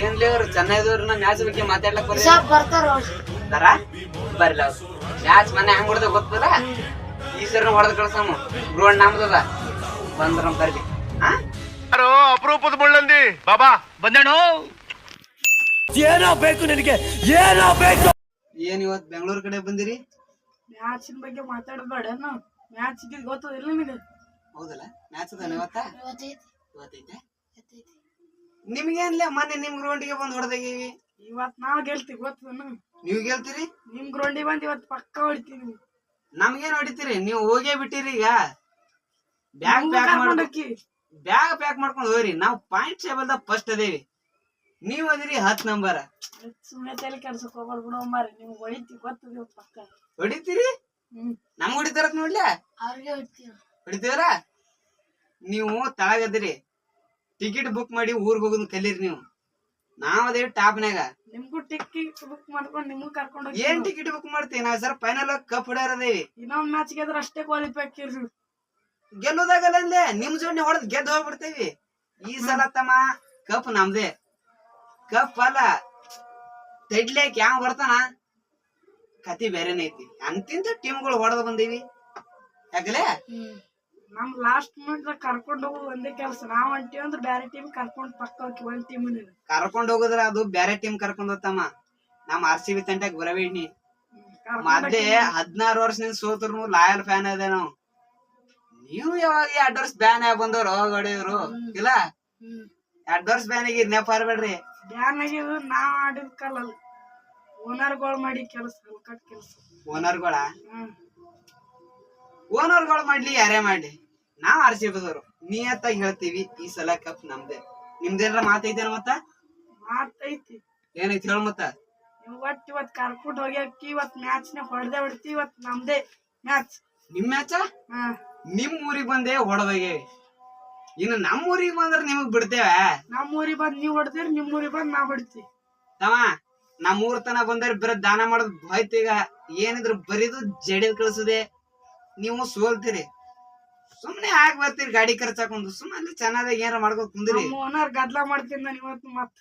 ಏನ್ಲಿ ಅವ್ರು ಚೆನ್ನಾಗಿದವ್ರು ನಾ ಮ್ಯಾಚ್ ಬಗ್ಗೆ ಮಾತಾಡ್ಲಕ್ ಬರ್ತಾರ ಬರ್ಲ ಅವ್ರು ಮ್ಯಾಚ್ ಮನೆ ಹೆಂಗ್ ಹೊಡೆದ ಗೊತ್ತಲ್ಲ ಈ ಸರಿ ಹೊಡೆದ್ ಕಳ್ಸಮ್ಮ ಗ್ರೌಂಡ್ ನಮ್ದದ ಬಂದ್ರ ಬರ್ಲಿ ಯಾರೋ ಅಪರೂಪದ ಮುಳ್ಳಂದಿ ಬಾಬಾ ಬಂದೇಣು ಏನೋ ಬೇಕು ನಿನಗೆ ಏನೋ ಬೇಕು ಏನ್ ಇವತ್ ಬೆಂಗಳೂರು ಕಡೆ ಬಂದಿರಿ ಮ್ಯಾಚಿನ ಬಗ್ಗೆ ಮಾತಾಡಬೇಡ ಮ್ಯಾಚ್ ಗೊತ್ತದಿಲ್ಲ ನಿನಗೆ ಹೌದಲ್ಲ ಮ್ಯಾಚ್ ಅದ ಇವತ್ತೈತೆ ನಿಮ್ಗೇನ್ಲೇ ಮೊನ್ನೆ ನಿಮ್ ಗ್ರೌಂಡಿಗೆ ಬಂದ್ ಹೊಡೆದಾಗಿವಿ ಇವತ್ ನಾವ್ ಗೆಲ್ತೀವಿ ಗೊತ್ತ ನೀವ್ ಗೆಲ್ತೀರಿ ನಿಮ್ ಗ್ರೌಂಡಿಗೆ ಬಂದ್ ಇವತ್ ಪಕ್ಕ ಹೊಡಿತೀವಿ ನಮ್ಗೇನ್ ಹೊಡಿತೀರಿ ನೀವು ಹೋಗೇ ಬಿಟ್ಟಿರಿ ಈಗ ಬ್ಯಾಗ್ ಪ್ಯಾಕ್ ಮಾಡ್ಕೊಂಡ್ ಹೋಗ್ರಿ ನಾವ್ ಪಾಯಿಂಟ್ ಟೇಬಲ್ ದಾಗ ಫಸ್ಟ್ ಅದೇವಿ ನೀವ್ ಅದಿರಿ 10 ನಂಬರ್ ಸುಮ್ಮನೆ ತಲೆ ಕೆಲ್ಸಕ್ಕೆ ಹೋಗ್ಬಾರ್ದು ಬಿಡೋ ಮಾರಿ ನೀವು ಹೊಡಿತೀವಿ ಗೊತ್ತದ ಪಕ್ಕ ಹೊಡಿತೀರಿ ನಮ್ಗ್ ಹೊಡಿತಾರ ನೋಡ್ಲಿ ಅವ್ರಿಗೆ ಹೊಡಿತೀವ್ರ ನೀವು ತಳಗದಿರಿ ಟಿಕೆಟ್ ಬುಕ್ ಮಾಡಿ ಊರ್ಗ್ ಹೋಗೋದ್ ಕಲೀರಿ ನೀವು ನಾವ್ ಅದೇವಿ ಟಾಪ್ನಾಗ ನಿಮ್ಗೂ ಟಿಕೆಟ್ ಬುಕ್ ಮಾಡ್ಕೊಂಡು ನಿಮ್ಗೂ ಕರ್ಕೊಂಡು ಏನ್ ಟಿಕೆಟ್ ಬುಕ್ ಮಾಡ್ತೀವಿ ನಾವ್ ಸರ್ ಫೈನಲ್ ಕಪ್ ಹೊಡ್ಯಾರದೇವಿ ಇನ್ನೊಂದ್ ಮ್ಯಾಚ್ ಗೆದ್ರೆ ಅಷ್ಟೇ ಕ್ವಾಲಿಫೈ ಆಕಿರ್ರಿ ಗೆಲ್ಲೋದಾಗಲ್ಲ ಅಂದೆ ನಿಮ್ ಜೋಡ್ನೆ ಹೊಡೆದ್ ಗೆದ್ದು ಹೋಗ್ಬಿಡ್ತೇವಿ ಈ ಸಲ ತಮ್ಮ ಕಪ್ ನಮ್ದೇ ಕಪ್ ಅಲ್ಲ ತೆಡ್ಲೇಕ್ ಯಾವ ಬರ್ತಾನ ಕತಿ ಬೇರೆನೇ ಐತಿ ಅಂತಿಂತ ಟೀಮ್ಗಳು ಹೊಡೆದ್ ಬಂದೀವಿ ಯಾಕಲೆ ನಮ್ ಲಾಸ್ಟ್ ಮಿನಿಟ್ ಕರ್ಕೊಂಡು ಹೋಗೋದು ಒಂದೇ ಕೆಲಸ ನಾವ್ ಅಂತೀವಿ ಅಂದ್ರೆ ಬೇರೆ ಟೀಮ್ ಕರ್ಕೊಂಡ್ ಪಕ್ಕ ಹೋಗಿ ಒಂದ್ ಟೀಮ್ ಕರ್ಕೊಂಡ್ ಹೋಗುದ್ರ ಅದು ಬೇರೆ ಟೀಮ್ ಕರ್ಕೊಂಡ್ ಹೋಗ್ತಮ್ಮ ನಮ್ RCB ತಂಟಕ್ ಬರಬೇಡಿ ಮೊದ್ಲೇ 16 ವರ್ಷದಿಂದ ಸೋತರು ಲಾಯಲ್ ಫ್ಯಾನ್ ಅದೇ ನಾವು ನೀವು ಯಾವಾಗ 2 ವರ್ಷ ಬ್ಯಾನ್ ಆಗಿ ಬಂದವ್ರು ಹೊಡೆಯವ್ರು ಇಲ್ಲ 2 ವರ್ಷ ಬ್ಯಾನ್ ಆಗಿ ನೆಪ ಹಾರ್ಬೇಡ್ರಿ ಬ್ಯಾನ್ ಆಗಿದ್ರು ನಾವ್ ಆಡಿದ ಕಲ್ಲಲ್ಲ ಓನರ್ಗಳು ಮಾಡಿ ಕೆಲಸ ಕಟ್ ಕೆಲಸ ಓನರ್ಗಳು ಮಾಡ್ಲಿ ಯಾರೇ ಮಾಡ್ಲಿ ನಾವ್ RCB ದವ್ರು ನಿಯತ್ತಾಗಿ ಹೇಳ್ತೀವಿ ಈ ಸಲ ಕಪ್ ನಮ್ದೇ ನಿಮ್ದೇನ್ರ ಮಾತೈತೇನ ಮತ್ತ ಮಾತೈತಿ ಏನೈತಿ ಹೇಳ ಮತ್ತ ಇವತ್ ಕರ್ಕೊಂಡು ಹೋಗ್ಯಾಕಿ ಇವತ್ ಮ್ಯಾಚ್ ನ ಹೊಡೆದೇ ಹೊಡ್ತಿ ಇವತ್ ನಮ್ದೇ ಮ್ಯಾಚ್ ನಿಮ್ ಮ್ಯಾಚ ನಿಮ್ ಊರಿಗ್ ಬಂದೇ ಹೊಡೆದೋಗೇವಿ ಇನ್ನು ನಮ್ ಊರಿಗ್ ಬಂದ್ರ ನಿಮಗ್ ಬಿಡ್ತೇವ ನಮ್ ಊರಿಗೆ ಬಂದ್ ನೀವ್ ಹೊಡ್ತೀರಿ ನಿಮ್ ಊರಿಗೆ ಬಂದ್ ನಾವ್ ಹೊಡಿತೀವಿ ತಮ್ಮ ನಮ್ ಊರ್ ತನ ಬಂದ್ರ ಬರ ದಾನ ಮಾಡೋದ್ ಹೋಯ್ತು ಈಗ ಏನಿದ್ರು ಬರೀದು ಜಡಿದ್ ಕಳ್ಸುದೆ ನೀವು ಸೋಲ್ತೀರಿ ಸುಮ್ನೆ ಆಗ್ ಬರ್ತೀರಿ ಗಾಡಿ ಖರ್ಚಾಕೊಂಡು ಸುಮ್ಮನೆ ಅಲ್ಲಿ ಚೆನ್ನಾಗಿ ಏನಾರ ಮಾಡ್ಕೊಂಡ್ ಕುಂದ್ರಿ ಓನರ್ ಗದ್ಲ ಮಾಡ್ತೀನಿ ನಾನು ಇವತ್ತು ಮತ್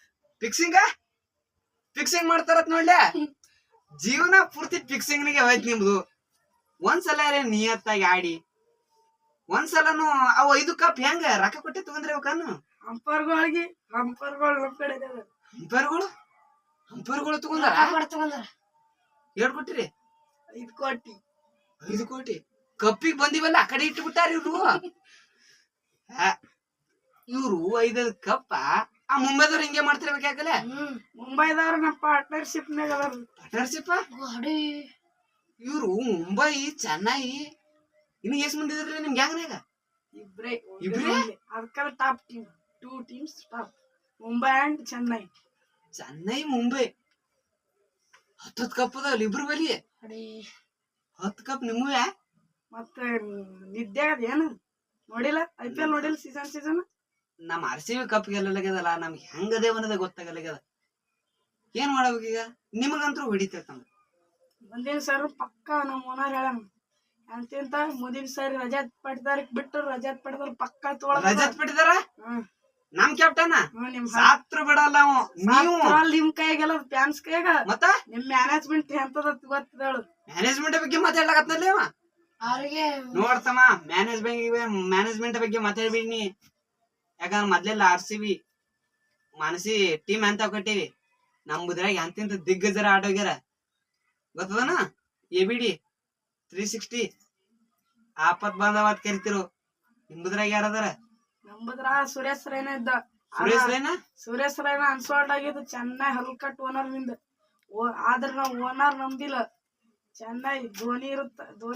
ಫಿಕ್ಸಿಂಗ್ ಮಾಡ್ತಾರತ್ ನೋಡ್ಲೆ ಜೀವನ ಪೂರ್ತಿ ಫಿಕ್ಸಿಂಗ್ ಹೋಯ್ತು ನಿಮ್ದು ಒಂದ್ಸಲ ನಿಯತ್ತಾಗಿ ಆಡಿ ಒಂದ್ಸಲನು ಅವ್ 5 ಕಪ್ ಹೆಂಗ ರೊಕ್ಕ ಕೊಟ್ಟೆ ತಗೊಂಡ್ರಿ ಅವಕನ್ನು ಅಂಪರ್ಗಳು ನಮ್ ಕಡೆ ಅಂಪರ್ಗಳು ತಗೊಂಡಾರ ಏಟ್ ಕೊಟ್ಟಿರಿ 5 ಕೋಟಿ ಕಪ್ಪಿಗೆ ಬಂದಿವಲ್ಲ ಆ ಕಡೆ ಇಟ್ಟು ಬಿಟ್ಟಾರ ಇವ್ರು 5 ಕಪ್ಪ ಆ ಮುಂಬೈದವ್ರು ಹಿಂಗೆ ಮಾಡ್ತಿರ್ಬೇಕಾಗಲ್ಲ ಮುಂಬೈದವ್ರು ನಮ್ಮ ಪಾರ್ಟ್ನರ್ಶಿಪ್ ಇವ್ರು ಮುಂಬೈ ಚೆನ್ನೈ ಇನ್ನು ಎಷ್ಟ್ ಮಂದಿ ಇದ್ರಿ ನಿಮ್ ಗ್ಯಾಂಗ್ನಾಗ ಇಬ್ರೇ ಅದಕ್ಕೆಲ್ಲ top team 2 teams top Mumbai and Chennai Mumbai 10 cup ಅದಾವಲ್ಲ ಇಬ್ರು ಬಲಿ 10 ಕಪ್ ನಿಮ್ಮವೇ ಮತ್ತೆ ನಿದ್ದೆ ಏನು ನೋಡಿಲ್ಲ IPL ನೋಡಿಲ್ಲ ಸೀಸನ್ ನಮ್ RCB ಕಪ್ ಗೆಲ್ಲಲಾಗ್ಯದಲ್ಲ ನಮ್ಗೆ ಹೆಂಗದೇ ಅನ್ನೋದ ಗೊತ್ತಾಗಲಾಗ್ಯದ ಏನ್ ಮಾಡ್ಬೇಕೀಗ ನಿಮಗಂತೂ ಹೊಡಿತೈತಮ್ಮ ಮುಂದಿನ ಸರ್ ಪಕ್ಕ ನಮ್ ಓನರ್ ಹೇಳ ಅಂತಿಂತ ಮುಂದಿನ ಸರಿ ರಜತ್ ಪಡ್ದಾರ ಬಿಟ್ಟು ರಜತ್ ಪಡ್ದಾರ ಪಕ್ಕ ರಜತ್ ಪಟ್ಟಿದಾರ ನಮ್ ಕ್ಯಾಪ್ಟನ್ ಸಾತ್ರ ಬಿಡಲ್ಲ ನೀವು ನಿಮ್ ಕೈಗೆಲ್ಲ ಫ್ಯಾನ್ಸ್ ಕೈಗ ಮತ್ತ ನಿಮ್ ಮ್ಯಾನೇಜ್ಮೆಂಟ್ ಎಂತದ ಗೊತ್ತದಳು ಮ್ಯಾನೇಜ್ಮೆಂಟ್ ಬಗ್ಗೆ ಮಾತಾಡ್ಲಾಕತ್ನಲ್ಲಿ ಅವ ನೋಡ್ತಮ್ಮ ಮ್ಯಾನೇಜ್ಮೆಂಟ್ ಬಗ್ಗೆ ಮಾತಾಡ್ಬಿಡ್ನಿ ಯಾಕಂದ್ರ ಮೊದ್ಲೆಲ್ಲ RCB ಮಾನಸಿ ಟೀಮ್ ಅಂತ ಕೊಟ್ಟಿವಿ ನಮ್ದ್ರಾಗ ಎಂತಿಂತ ದಿಗ್ಗಜರ ಆಟೋಗ್ಯಾರ ಗೊತ್ತದನ ABD 360 ಆಪತ್ ಬಂದವತ್ ಕರಿತಿರು ನಿಮ್ದ್ರಾಗ ಯಾರದಾರ ನಮ್ಮದ್ರ ಸುರೇಶ್ ರೈನ ಇದ್ದ ಸುರೇಶ್ ರೈನ ಅನ್ಸಾಲ್ಟ್ ಆಗಿದ್ದು ಚೆನ್ನಾಗಿ ಹಲ್ಕಟ್ ಓನರ್ ನಿಂದ ಆದ್ರ ನಾವ್ ಓನರ್ ನಮ್ದಿಲ್ಲ ಚೆನ್ನಾಗಿ ಧೋನಿ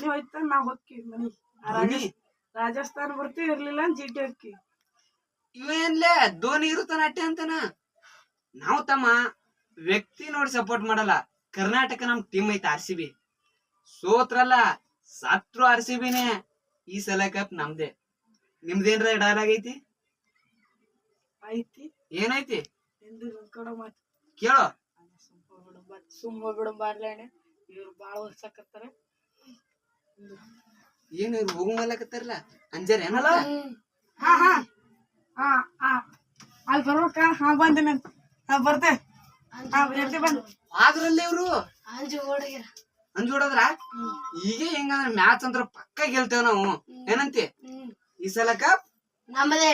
ಹೋಯ್ತ ನಾವ್ ಹೊಕ್ಕಿವಿ ಮನಿ ರಾಜಸ್ಥಾನ ಬರ್ತೀವಿ ಇರ್ಲಿಲ್ಲ GT ಹೊಕ್ಕಿ ಇವೇನ್ಲೇ ಧೋನಿ ಇರುತ್ತಾನ ಅಟ್ಟೆ ಅಂತಾನ ನಾವು ತಮ್ಮ ವ್ಯಕ್ತಿ ನೋಡಿ ಸಪೋರ್ಟ್ ಮಾಡಲ್ಲ ಕರ್ನಾಟಕ ನಮ್ ಟೀಮ್ ಐತೆ RCB ಸೋತ್ರಲ್ಲ ಸತ್ರು RCBನೇ ಈ ಸಲ ಕಪ್ ನಮ್ದೇ ನಿಮ್ದೇನ್ರ ಡೈಲಾಗ್ ಐತಿ ಏನೈತಿ ಕೇಳೋ ಸುಮ್ಮ ಬಿಡು ಬಾರ್ಲೇನೆ ಇವ್ರು ಬಾಳ ವರ್ಷಕತ್ತಾರ ಏನು ಇವ್ರು ಹೋಗು ಮಲ್ಲಕತ್ತಾರಲ್ಲ ಅಂಜಾರ ಏನಲ್ಲ ಅಲ್ಲಿ ಬರ್ಬೇಕ ಬಂದೇನಂತ ಬರ್ತೆ ಬಂದ್ ಆದ್ರಲ್ಲಿ ಇವ್ರು ಅಂಜು ಓಡಗ್ಯಾರ ಅಂಜೋಡದ್ರ ಈಗ ಹೆಂಗಂದ್ರ ಮ್ಯಾಚ್ ಅಂದ್ರ ಪಕ್ಕ ಗೆಲ್ತೇವ್ ನಾವು ಏನಂತಿ ಈ ಸಲ ಕಪ್ ನಮ್ಮದೇ